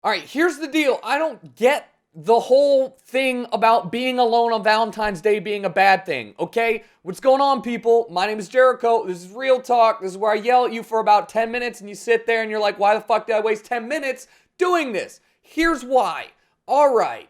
All right, here's the deal. I don't get the whole thing about being alone on Valentine's Day being a bad thing, okay? What's going on, people? My name is Jericho. This is Real Talk. This is where I yell at you for about 10 minutes and you sit there and you're like, why the fuck did I waste 10 minutes doing this? Here's why. All right.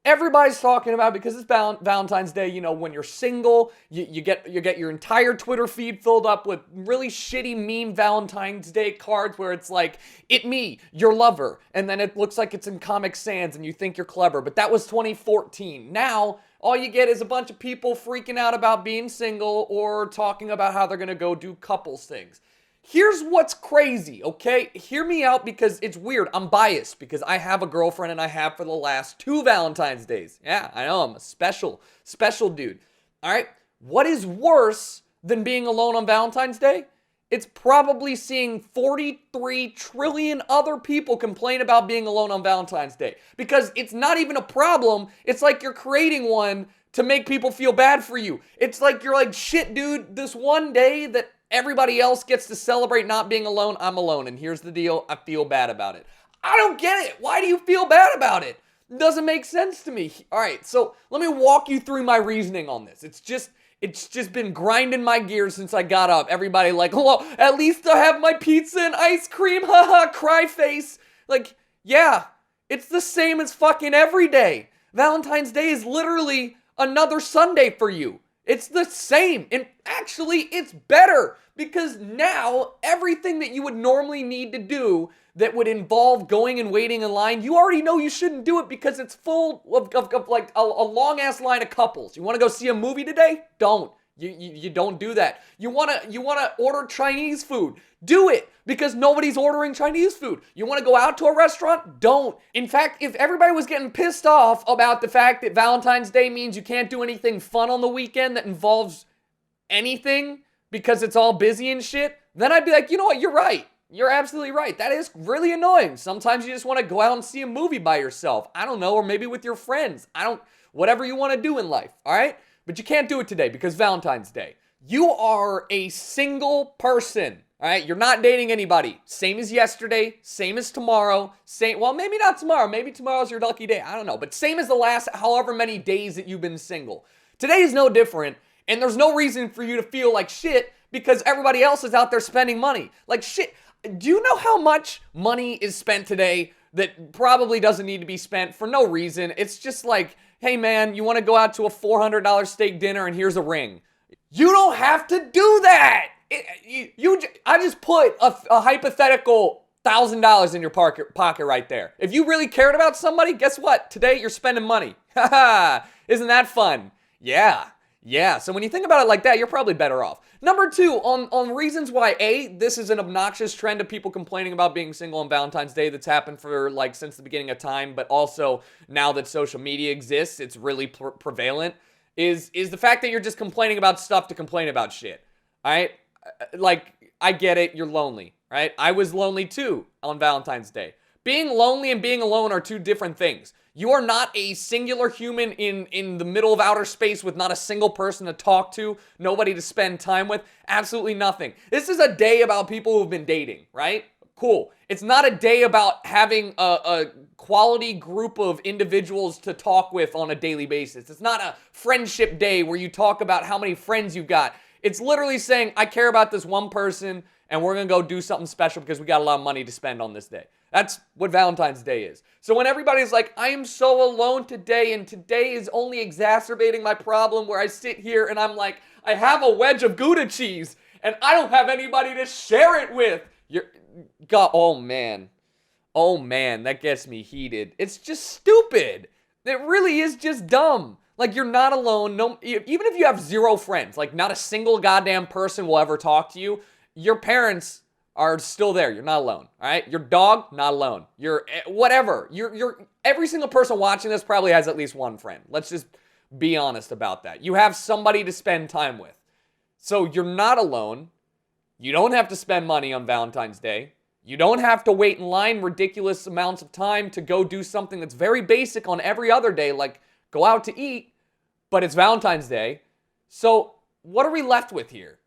Everybody's talking about, because it's Valentine's Day, you know, when you're single, you get your entire Twitter feed filled up with really shitty meme Valentine's Day cards where it's like, it me, your lover, and then it looks like it's in Comic Sans and you think you're clever, but that was 2014. Now, all you get is a bunch of people freaking out about being single or talking about how they're gonna go do couples things. Here's what's crazy, okay? Hear me out because it's weird. I'm biased because I have a girlfriend and I have for the last 2 Valentine's Days. Yeah, I know, I'm a special dude. All right? What is worse than being alone on Valentine's Day? It's probably seeing 43 trillion other people complain about being alone on Valentine's Day. Because it's not even a problem. It's like you're creating one to make people feel bad for you. It's like you're like, shit, dude, this one day that everybody else gets to celebrate not being alone, I'm alone. And here's the deal, I feel bad about it. I don't get it. Why do you feel bad about it? It doesn't make sense to me. All right, so let me walk you through my reasoning on this. It's just been grinding my gears since I got up. Everybody like, oh, at least I have my pizza and ice cream, haha, cry face. Like, yeah, it's the same as fucking every day. Valentine's Day is literally another Sunday for you. It's the same, and actually, it's better, because now, everything that you would normally need to do that would involve going and waiting in line, you already know you shouldn't do it because it's full of like a long-ass line of couples. You want to go see a movie today? Don't. You don't do that. You wanna order Chinese food? Do it, because nobody's ordering Chinese food. You want to go out to a restaurant? Don't. In fact, if everybody was getting pissed off about the fact that Valentine's Day means you can't do anything fun on the weekend that involves anything because it's all busy and shit, then I'd be like, you know what, you're right. You're absolutely right. That is really annoying. Sometimes you just want to go out and see a movie by yourself. I don't know, or maybe with your friends. Whatever you want to do in life, all right? But you can't do it today because Valentine's Day. You are a single person, all right? You're not dating anybody. Same as yesterday, same as tomorrow, well, maybe not tomorrow. Maybe tomorrow's your lucky day. I don't know. But same as the last however many days that you've been single. Today is no different, and there's no reason for you to feel like shit because everybody else is out there spending money. Like shit. Do you know how much money is spent today that probably doesn't need to be spent for no reason? It's just like, hey man, you want to go out to a $400 steak dinner and here's a ring. You don't have to do that. I just put a hypothetical $1,000 in your pocket right there. If you really cared about somebody, guess what? Today you're spending money. Haha, isn't that fun? Yeah, so when you think about it like that, you're probably better off. Number 2, on reasons why, A, this is an obnoxious trend of people complaining about being single on Valentine's Day that's happened for, like, since the beginning of time, but also now that social media exists, it's really prevalent, is the fact that you're just complaining about stuff to complain about shit, all right? Like, I get it, you're lonely, right? I was lonely, too, on Valentine's Day. Being lonely and being alone are 2 different things. You are not a singular human in the middle of outer space with not a single person to talk to, nobody to spend time with, absolutely nothing. This is a day about people who've been dating, right? Cool. It's not a day about having a quality group of individuals to talk with on a daily basis. It's not a friendship day where you talk about how many friends you've got. It's literally saying, I care about this one person and we're going to go do something special because we got a lot of money to spend on this day. That's what Valentine's Day is. So when everybody's like, I am so alone today, and today is only exacerbating my problem, where I sit here and I'm like, I have a wedge of Gouda cheese, and I don't have anybody to share it with. Oh man, that gets me heated. It's just stupid. It really is just dumb. Like, you're not alone. No, even if you have 0 friends, like not a single goddamn person will ever talk to you, your parents are still there. You're not alone, all right? Your dog, not alone. You're whatever. Every single person watching this probably has at least one friend. Let's just be honest about that. You have somebody to spend time with. So you're not alone. You don't have to spend money on Valentine's Day. You don't have to wait in line ridiculous amounts of time to go do something that's very basic on every other day, like go out to eat, but it's Valentine's Day. So what are we left with here?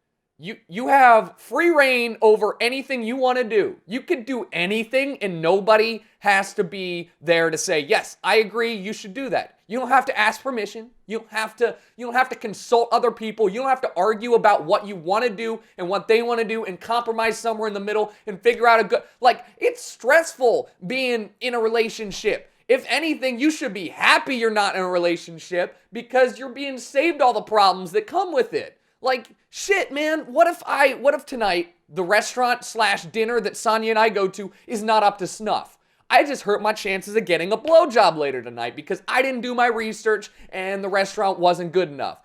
You have free reign over anything you want to do. You could do anything and nobody has to be there to say, yes, I agree, you should do that. You don't have to ask permission. You don't have to consult other people. You don't have to argue about what you want to do and what they want to do and compromise somewhere in the middle and figure out a good, like, it's stressful being in a relationship. If anything, you should be happy you're not in a relationship because you're being saved all the problems that come with it. Like, shit, man, what if tonight the restaurant/dinner that Sonia and I go to is not up to snuff? I just hurt my chances of getting a blowjob later tonight because I didn't do my research and the restaurant wasn't good enough.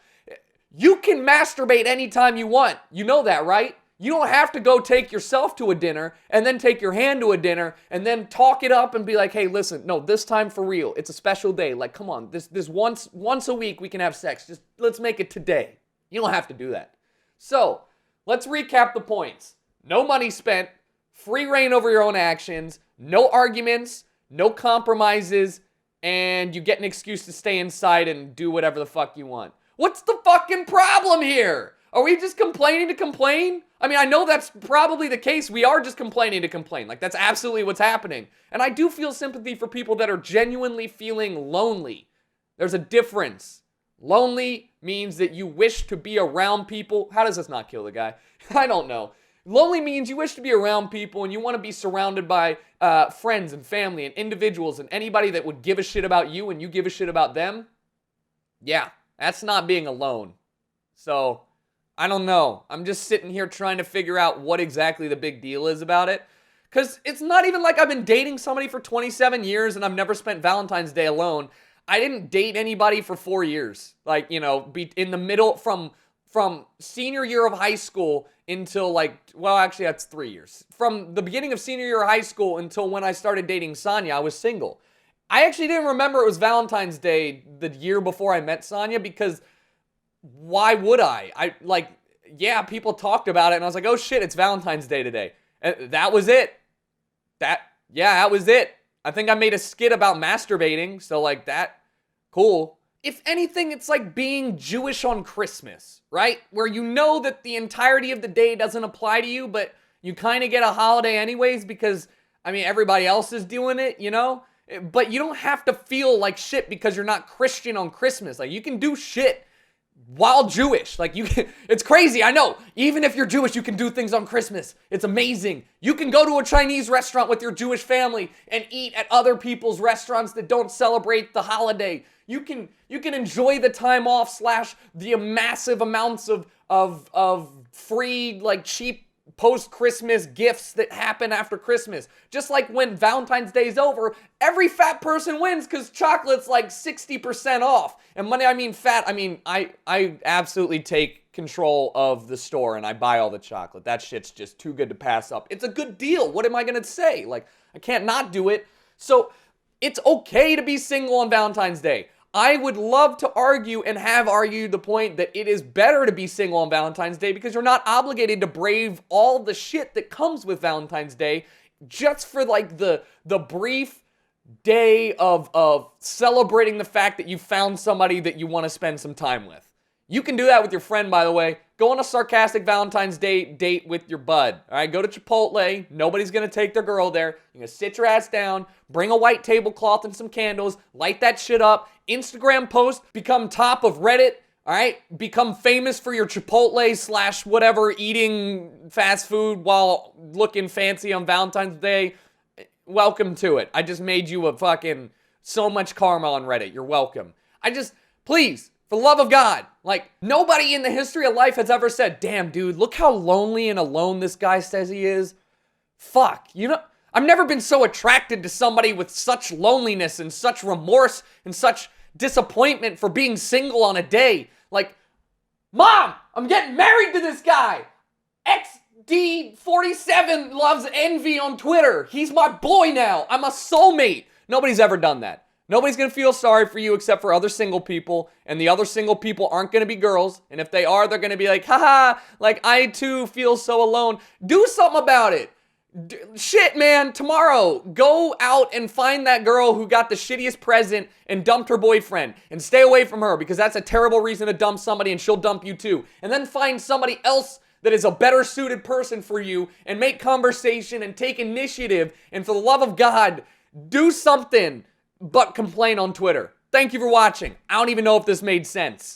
You can masturbate anytime you want. You know that, right? You don't have to go take yourself to a dinner and then take your hand to a dinner and then talk it up and be like, hey, listen, no, this time for real. It's a special day. Like, come on, this once a week we can have sex. Just let's make it today. You don't have to do that. So, let's recap the points. No money spent, free reign over your own actions, no arguments, no compromises, and you get an excuse to stay inside and do whatever the fuck you want. What's the fucking problem here? Are we just complaining to complain? I mean, I know that's probably the case. We are just complaining to complain. Like, that's absolutely what's happening. And I do feel sympathy for people that are genuinely feeling lonely. There's a difference. Lonely means that you wish to be around people. How does this not kill the guy? I don't know. Lonely means you wish to be around people and you want to be surrounded by friends and family and individuals and anybody that would give a shit about you and you give a shit about them. Yeah, that's not being alone. So, I don't know. I'm just sitting here trying to figure out what exactly the big deal is about it. Because it's not even like I've been dating somebody for 27 years and I've never spent Valentine's Day alone. I didn't date anybody for 4 years. Like, you know, be in the middle from senior year of high school until like, well, actually that's 3 years. From the beginning of senior year of high school until when I started dating Sonia, I was single. I actually didn't remember it was Valentine's Day the year before I met Sonia because why would I? Yeah, people talked about it and I was like, oh shit, it's Valentine's Day today. And that was it. That was it. I think I made a skit about masturbating, so like that, cool. If anything, it's like being Jewish on Christmas, right? Where you know that the entirety of the day doesn't apply to you, but you kind of get a holiday anyways because, I mean, everybody else is doing it, you know? But you don't have to feel like shit because you're not Christian on Christmas. Like, you can do shit while Jewish. Like, you can, it's crazy, I know. Even if you're Jewish, you can do things on Christmas. It's amazing. You can go to a Chinese restaurant with your Jewish family and eat at other people's restaurants that don't celebrate the holiday. You can enjoy the time off / the massive amounts of free, like, cheap post-Christmas gifts that happen after Christmas. Just like when Valentine's Day is over, every fat person wins because chocolate's like 60% off. And money, I mean fat, I mean, I absolutely take control of the store and I buy all the chocolate. That shit's just too good to pass up. It's a good deal. What am I gonna say? Like, I can't not do it. So, it's okay to be single on Valentine's Day. I would love to argue and have argued the point that it is better to be single on Valentine's Day because you're not obligated to brave all the shit that comes with Valentine's Day just for like the brief day of celebrating the fact that you found somebody that you want to spend some time with. You can do that with your friend, by the way. Go on a sarcastic Valentine's Day date with your bud. All right, go to Chipotle. Nobody's going to take their girl there. You're going to sit your ass down, bring a white tablecloth and some candles, light that shit up, Instagram post, become top of Reddit, all right? Become famous for your Chipotle / whatever, eating fast food while looking fancy on Valentine's Day. Welcome to it. I just made you a fucking so much karma on Reddit. You're welcome. Please, for the love of God, like, nobody in the history of life has ever said, damn, dude, look how lonely and alone this guy says he is. Fuck, you know, I've never been so attracted to somebody with such loneliness and such remorse and such disappointment for being single on a day. Like, Mom, I'm getting married to this guy. XD47 loves envy on Twitter. He's my boy now. I'm a soulmate. Nobody's ever done that. Nobody's going to feel sorry for you except for other single people, and the other single people aren't going to be girls, and if they are, they're going to be like, haha, like, I too feel so alone. Do something about it. Shit, man, tomorrow, go out and find that girl who got the shittiest present and dumped her boyfriend, and stay away from her, because that's a terrible reason to dump somebody, and she'll dump you too. And then find somebody else that is a better suited person for you and make conversation and take initiative. And for the love of God, do something but complain on Twitter. Thank you for watching. I don't even know if this made sense.